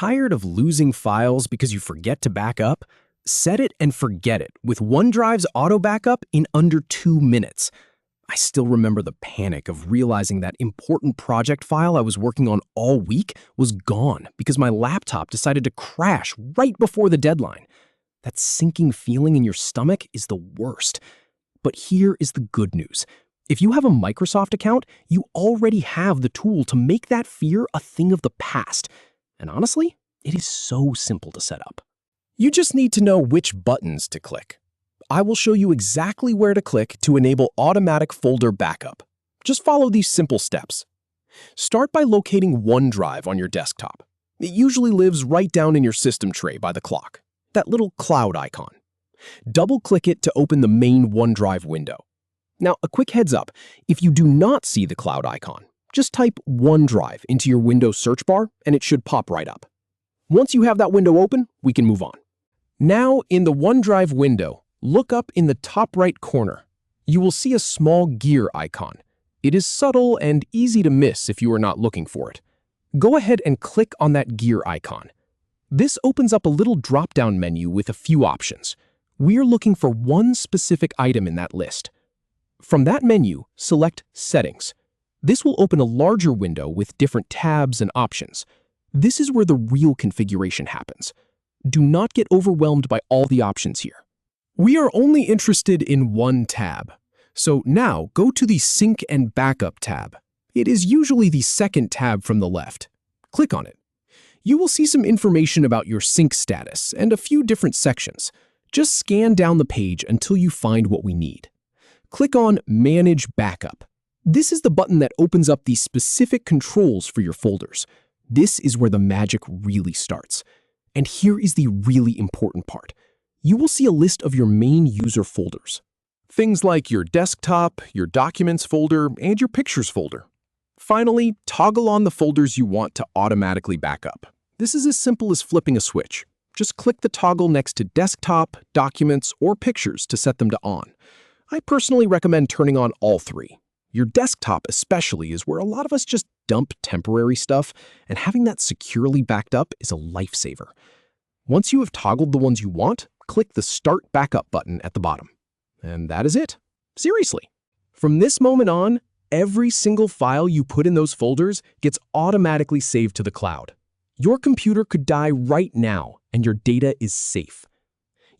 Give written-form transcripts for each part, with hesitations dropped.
Tired of losing files because you forget to back up? Set it and forget it with OneDrive's auto backup in under 2 minutes. I still remember the panic of realizing that important project file I was working on all week was gone because my laptop decided to crash right before the deadline. That sinking feeling in your stomach is the worst. But here is the good news. If you have a Microsoft account, you already have the tool to make that fear a thing of the past. And honestly, it is so simple to set up. You just need to know which buttons to click. I will show you exactly where to click to enable automatic folder backup. Just follow these simple steps. Start by locating OneDrive on your desktop. It usually lives right down in your system tray by the clock, that little cloud icon. Double-click it to open the main OneDrive window. Now, a quick heads up, if you do not see the cloud icon, just type OneDrive into your Windows search bar and it should pop right up. Once you have that window open, we can move on. Now, in the OneDrive window, look up in the top right corner. You will see a small gear icon. It is subtle and easy to miss if you are not looking for it. Go ahead and click on that gear icon. This opens up a little drop-down menu with a few options. We are looking for one specific item in that list. From that menu, select Settings. This will open a larger window with different tabs and options. This is where the real configuration happens. Do not get overwhelmed by all the options here. We are only interested in one tab. So now go to the Sync and Backup tab. It is usually the second tab from the left. Click on it. You will see some information about your sync status and a few different sections. Just scan down the page until you find what we need. Click on Manage Backup. This is the button that opens up the specific controls for your folders. This is where the magic really starts. And here is the really important part. You will see a list of your main user folders. Things like your desktop, your documents folder, and your pictures folder. Finally, toggle on the folders you want to automatically back up. This is as simple as flipping a switch. Just click the toggle next to desktop, documents, or pictures to set them to on. I personally recommend turning on all three. Your desktop especially is where a lot of us just dump temporary stuff, and having that securely backed up is a lifesaver. Once you have toggled the ones you want, click the Start Backup button at the bottom. And that is it. Seriously. From this moment on, every single file you put in those folders gets automatically saved to the cloud. Your computer could die right now, and your data is safe.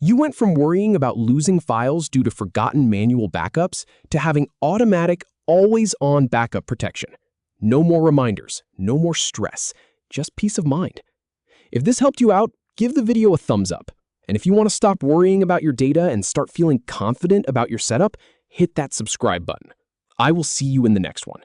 You went from worrying about losing files due to forgotten manual backups to having automatic, always-on backup protection. No more reminders, no more stress, just peace of mind. If this helped you out, give the video a thumbs up. And if you want to stop worrying about your data and start feeling confident about your setup, hit that subscribe button. I will see you in the next one.